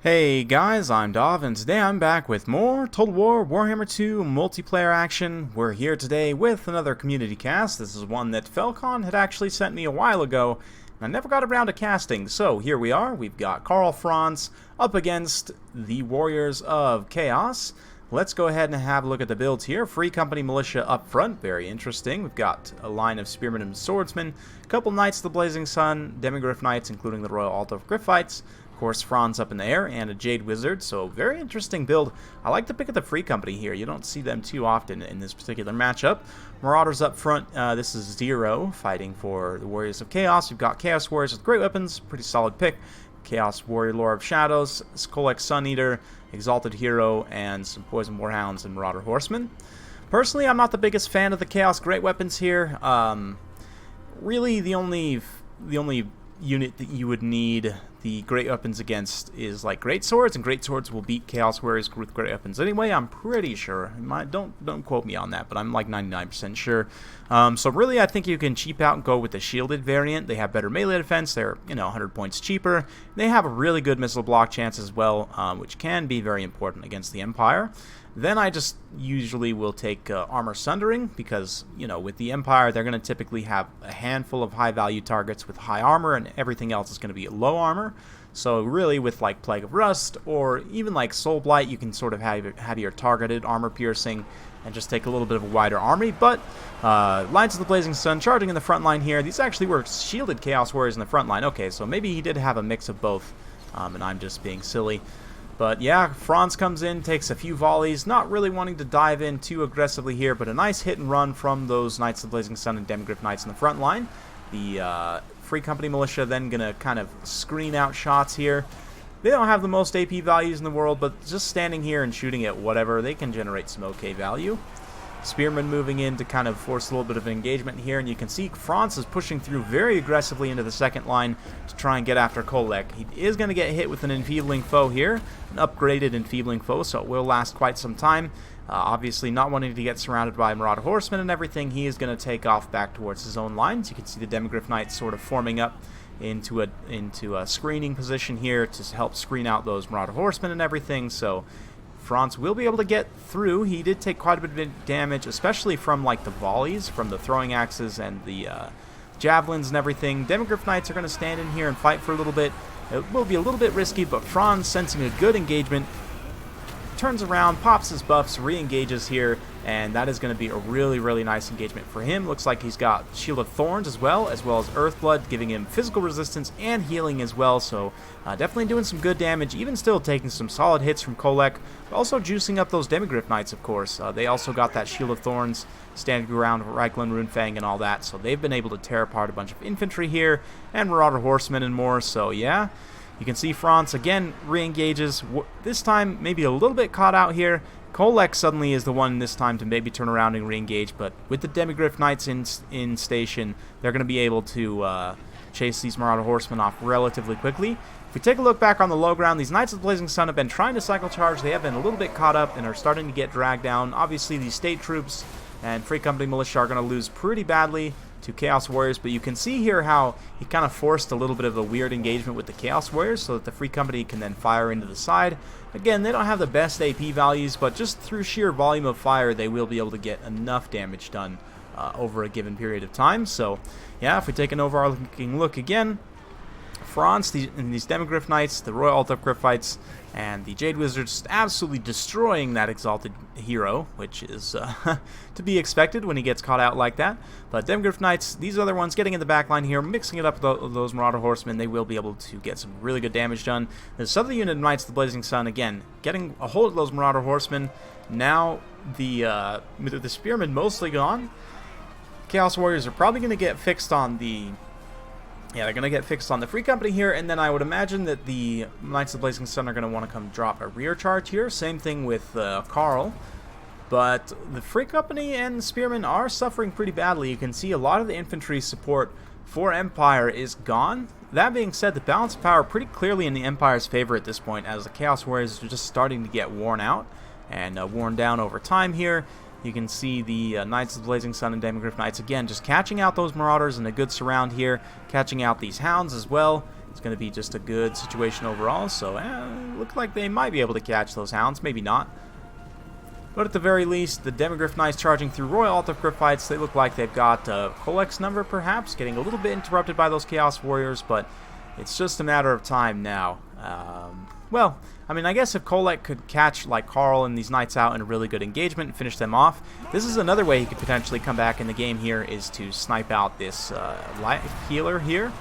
Hey guys, I'm Dov, and today I'm back with more Total War Warhammer 2 multiplayer action. We're here today with another community cast. This is one that Felcon had actually sent me a while ago, and I never got around to casting. So here we are. We've got FRANZ up against the Warriors of Chaos. Let's go ahead and have a look at the builds here. Free Company Militia up front, very interesting. We've got a line of Spearmen and Swordsmen, a couple Knights of the Blazing Sun, Demigryph Knights, including the Royal Altar of Gryphites, of course FRANZ up in the air, and a Jade Wizard, so very interesting build. I like the pick of the Free Company here. You don't see them too often in this particular matchup. Marauders up front, this is Zero fighting for the Warriors of Chaos. You've got Chaos Warriors with great weapons, pretty solid pick. Chaos Warrior Lore of Shadows, KHOLEK Sun Eater, Exalted Hero, and some Poison Warhounds and Marauder Horsemen. Personally, I'm not the biggest fan of the Chaos Great Weapons here. Really, the only unit that you would need the Great Weapons against is like Great Swords, and Great Swords will beat Chaos Warriors with Great Weapons anyway. I'm pretty sure. Don't quote me on that, but I'm like 99% sure. So really, I think you can cheap out and go with the shielded variant. They have better melee defense. They're 100 points cheaper. They have a really good missile block chance as well, which can be very important against the Empire. Then I just usually will take Armor Sundering because, with the Empire, they're going to typically have a handful of high-value targets with high armor, and everything else is going to be low armor. So really, with like Plague of Rust or even like Soul Blight, you can sort of have your targeted armor piercing and just take a little bit of a wider army. But Lines of the Blazing Sun charging in the front line here. These actually were shielded Chaos Warriors in the front line. Okay, so maybe he did have a mix of both, and I'm just being silly. But yeah, FRANZ comes in, takes a few volleys, not really wanting to dive in too aggressively here, but a nice hit and run from those Knights of the Blazing Sun and Demigryph Knights in the front line. The Free Company Militia then going to kind of screen out shots here. They don't have the most AP values in the world, but just standing here and shooting at whatever, they can generate some okay value. Spearmen moving in to kind of force a little bit of engagement here, and you can see FRANZ is pushing through very aggressively into the second line to try and get after KHOLEK. He is going to get hit with an enfeebling foe here, an upgraded enfeebling foe, so it will last quite some time. Obviously not wanting to get surrounded by Marauder Horsemen and everything, he is going to take off back towards his own lines. You can see the Demigryph Knights sort of forming up into a screening position here to help screen out those Marauder Horsemen and everything, so FRANZ will be able to get through. He did take quite a bit of damage, especially from like the volleys, from the throwing axes and the javelins and everything. Demigryph Knights are going to stand in here and fight for a little bit. It will be a little bit risky, but FRANZ, sensing a good engagement, turns around, pops his buffs, re-engages here, and that is going to be a really, really nice engagement for him. Looks like he's got Shield of Thorns as well as Earthblood, giving him physical resistance and healing as well, so definitely doing some good damage, even still taking some solid hits from KHOLEK, but also juicing up those Demigryph Knights, of course. They also got that Shield of Thorns, standing ground, Reichland, Runefang, and all that, so they've been able to tear apart a bunch of infantry here, and Marauder Horsemen and more, so yeah. You can see FRANZ again re-engages, this time maybe a little bit caught out here. KHOLEK suddenly is the one this time to maybe turn around and re-engage, but with the Demigryph Knights in station, they're going to be able to chase these Marauder Horsemen off relatively quickly. If we take a look back on the low ground, these Knights of the Blazing Sun have been trying to cycle charge. They have been a little bit caught up and are starting to get dragged down. Obviously, these state troops and Free Company Militia are going to lose pretty badly to Chaos Warriors, but you can see here how he kind of forced a little bit of a weird engagement with the Chaos Warriors so that the Free Company can then fire into the side. Again, they don't have the best AP values, but just through sheer volume of fire, they will be able to get enough damage done over a given period of time. So, yeah, if we take an overarching look again, FRANZ, these Demigryph Knights, the Royal Altar of Gryphites, and the Jade Wizards absolutely destroying that Exalted Hero, which is to be expected when he gets caught out like that. But Demigryph Knights, these other ones getting in the back line here, mixing it up with those Marauder Horsemen, they will be able to get some really good damage done. This other unit of Knights of the Blazing Sun, again, getting a hold of those Marauder Horsemen. Now with the Spearmen mostly gone, Chaos Warriors are probably going to get fixed on the... Yeah, they're going to get fixed on the Free Company here, and then I would imagine that the Knights of the Blazing Sun are going to want to come drop a rear charge here. Same thing with Karl. But the Free Company and Spearmen are suffering pretty badly. You can see a lot of the infantry support for Empire is gone. That being said, the balance of power pretty clearly in the Empire's favor at this point, as the Chaos Warriors are just starting to get worn out and worn down over time here. You can see the Knights of the Blazing Sun and Demigryph Knights again just catching out those Marauders in a good surround here, catching out these Hounds as well, It's going to be just a good situation overall. So look like they might be able to catch those hounds. Maybe not. But at the very least, the Demigryph Knights charging through Royal Altar Griphites, they look like they've got KHOLEK's number, perhaps, getting a little bit interrupted by those Chaos Warriors, but it's just a matter of time now. Well, I mean, I guess if KHOLEK could catch, like, Karl and these Knights out in a really good engagement and finish them off, this is another way he could potentially come back in the game here, is to snipe out this life healer here,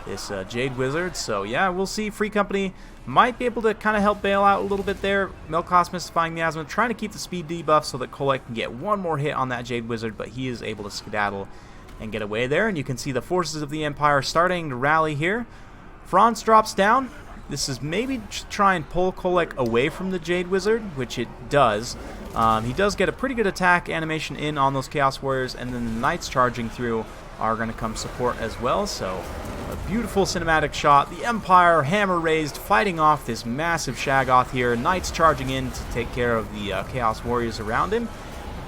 this Jade Wizard. So, yeah, we'll see. Free Company might be able to kind of help bail out a little bit there. Milkos Mystifying Miasma trying to keep the speed debuff so that KHOLEK can get one more hit on that Jade Wizard, but he is able to skedaddle and get away there. And you can see the forces of the Empire starting to rally here. FRANZ drops down. This is maybe to try and pull KHOLEK away from the Jade Wizard, which it does. He does get a pretty good attack animation in on those Chaos Warriors, and then the Knights charging through are going to come support as well. So a beautiful cinematic shot. The Empire, hammer raised, fighting off this massive Shaggoth here. Knights charging in to take care of the Chaos Warriors around him.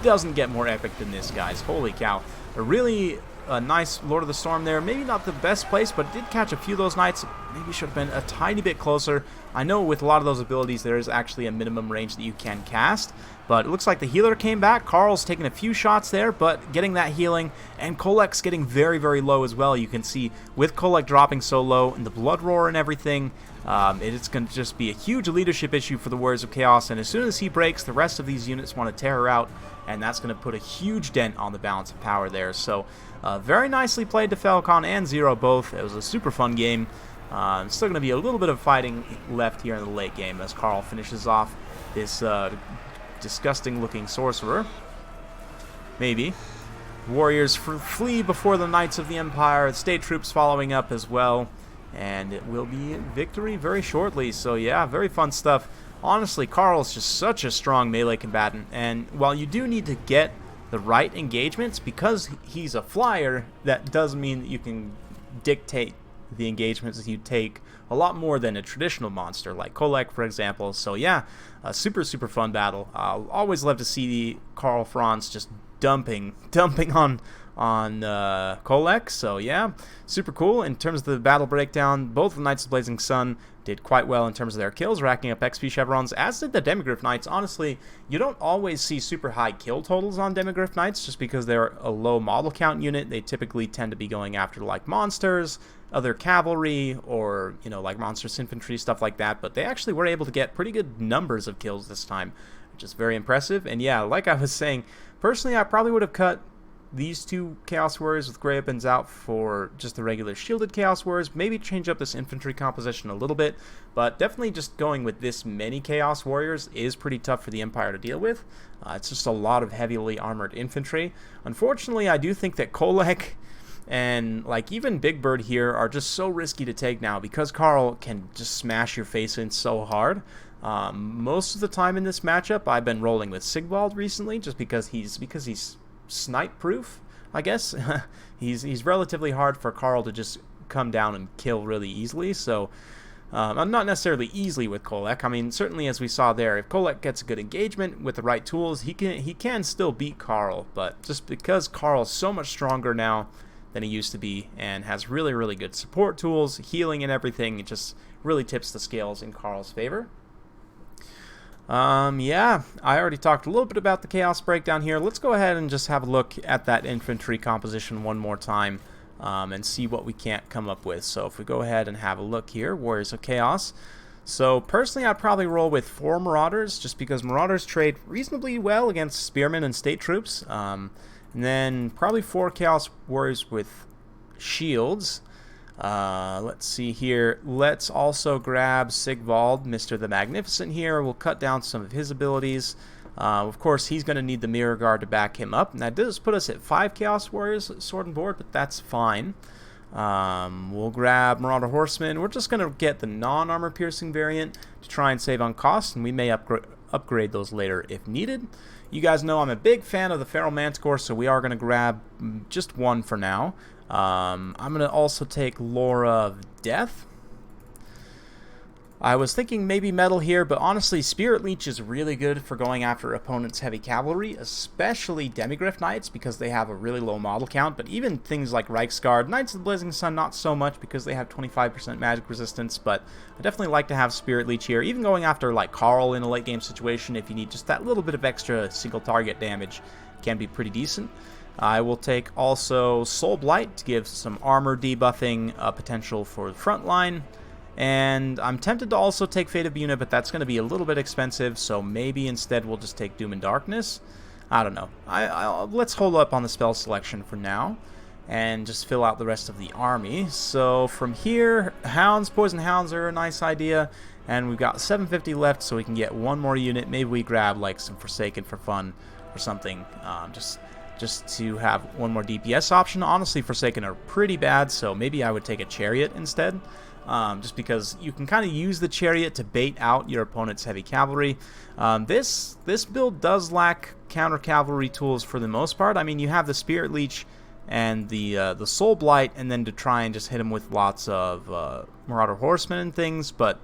Doesn't get more epic than this, guys. Holy cow. A really nice Lord of the Storm there. Maybe not the best place, but did catch a few of those Knights. Maybe should have been a tiny bit closer. I know with a lot of those abilities there is actually a minimum range that you can cast, but it looks like the healer came back. Karl's taking a few shots there, but getting that healing, and KHOLEK's getting very, very low as well. You can see with KHOLEK dropping so low and the Blood Roar and everything, it's going to just be a huge leadership issue for the Warriors of Chaos, and as soon as he breaks, the rest of these units want to tear her out, and that's going to put a huge dent on the balance of power there. So very nicely played to Falcon and Zero both. It was a super fun game. Still going to be a little bit of fighting left here in the late game as Karl finishes off this disgusting looking sorcerer. Maybe. Warriors flee before the Knights of the Empire, state troops following up as well, and it will be victory very shortly. So yeah, very fun stuff. Honestly, Karl's just such a strong melee combatant, and while you do need to get the right engagements, because he's a flyer, that does mean that you can dictate the engagements that you take a lot more than a traditional monster like KHOLEK, for example. So yeah, a super fun battle. I'll always love to see the Karl FRANZ just dumping on KHOLEK. So yeah, super cool. In terms of the battle breakdown, both the Knights of the Blazing Sun did quite well in terms of their kills, racking up XP chevrons, as did the Demigryph Knights. Honestly, you don't always see super high kill totals on Demigryph Knights just because they're a low model count unit. They typically tend to be going after like monsters, other cavalry, or, you know, like monstrous infantry, stuff like that. But they actually were able to get pretty good numbers of kills this time, which is very impressive. And yeah, like I was saying, personally, I probably would have cut these two Chaos Warriors with Grey Weapons out for just the regular shielded Chaos Warriors. Maybe change up this infantry composition a little bit, but definitely just going with this many Chaos Warriors is pretty tough for the Empire to deal with. It's just a lot of heavily armored infantry. Unfortunately, I do think that KHOLEK and like even Big Bird here are just so risky to take now because Karl can just smash your face in so hard. Most of the time in this matchup, I've been rolling with Sigvald recently, just because he's snipe proof, I guess. he's relatively hard for Karl to just come down and kill really easily. So not necessarily easily with KHOLEK. I mean, certainly as we saw there, if KHOLEK gets a good engagement with the right tools, he can still beat Karl. But just because Karl's so much stronger now than he used to be and has really good support tools, healing and everything, it just really tips the scales in Karl's favor. Yeah, I already talked a little bit about the Chaos breakdown here. Let's go ahead and just have a look at that infantry composition one more time and see what we can't come up with. So if we go ahead and have a look here, Warriors of Chaos. So personally, I'd probably roll with 4 Marauders, just because Marauders trade reasonably well against Spearmen and State Troops. And then probably 4 Chaos Warriors with shields. Let's see here. Let's also grab Sigvald, Mr. the Magnificent here. We'll cut down some of his abilities. Of course, he's going to need the Mirror Guard to back him up. And that does put us at 5 Chaos Warriors, sword and board, but that's fine. We'll grab Marauder Horsemen. We're just going to get the non-armor piercing variant to try and save on cost, and we may upgrade those later if needed. You guys know I'm a big fan of the Feral Manticore, so we are going to grab just 1 for now. I'm going to also take Laura of Death. I was thinking maybe metal here, but honestly, Spirit Leech is really good for going after opponents' heavy cavalry, especially Demigryph Knights, because they have a really low model count, but even things like Reiksguard, Knights of the Blazing Sun, not so much because they have 25% magic resistance, but I definitely like to have Spirit Leech here, even going after like Karl in a late game situation if you need just that little bit of extra single target damage can be pretty decent. I will take also Soul Blight to give some armor debuffing potential for the front line. And I'm tempted to also take Fate of Buna, but that's going to be a little bit expensive, so maybe instead we'll just take Doom and Darkness. I don't know. Let's hold up on the spell selection for now, and just fill out the rest of the army. So from here, Hounds, Poison Hounds are a nice idea, and we've got 750 left, so we can get one more unit. Maybe we grab like some Forsaken for fun or something, just to have one more DPS option. Honestly, Forsaken are pretty bad, so maybe I would take a Chariot instead. Just because you can kind of use the Chariot to bait out your opponent's heavy cavalry. This build does lack counter cavalry tools for the most part. I mean, you have the Spirit Leech and the Soul Blight, and then to try and just hit him with lots of Marauder Horsemen and things, but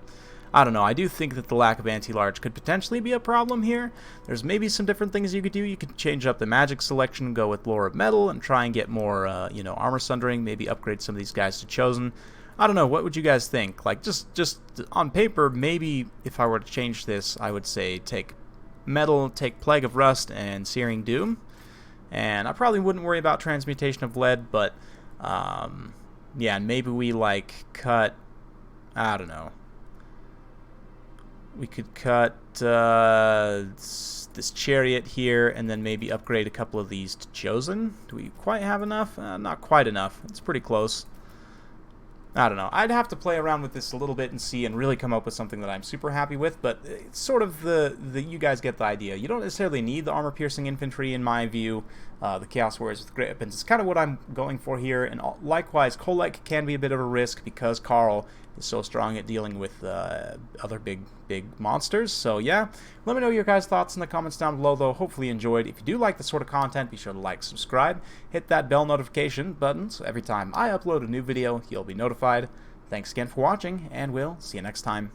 I don't know. I do think that the lack of anti-large could potentially be a problem here. There's maybe some different things you could do. You could change up the magic selection, go with Lore of Metal, and try and get more, armor sundering. Maybe upgrade some of these guys to Chosen. I don't know, what would you guys think? Like, just on paper, maybe if I were to change this, I would say take Metal, take Plague of Rust, and Searing Doom. And I probably wouldn't worry about Transmutation of Lead, but, yeah, maybe we, like, cut, I don't know. We could cut this Chariot here, and then maybe upgrade a couple of these to Chosen. Do we quite have enough? Not quite enough. It's pretty close. I don't know. I'd have to play around with this a little bit and see and really come up with something that I'm super happy with, but it's sort of the you guys get the idea. You don't necessarily need the armor-piercing infantry, in my view. The Chaos Warriors with great weapons is kind of what I'm going for here, and likewise, KHOLEK can be a bit of a risk because Karl is so strong at dealing with other big monsters. So yeah, let me know your guys' thoughts in the comments down below, though. Hopefully you enjoyed. If you do like this sort of content, be sure to like, subscribe, hit that bell notification button so every time I upload a new video, you'll be notified. Thanks again for watching, and we'll see you next time.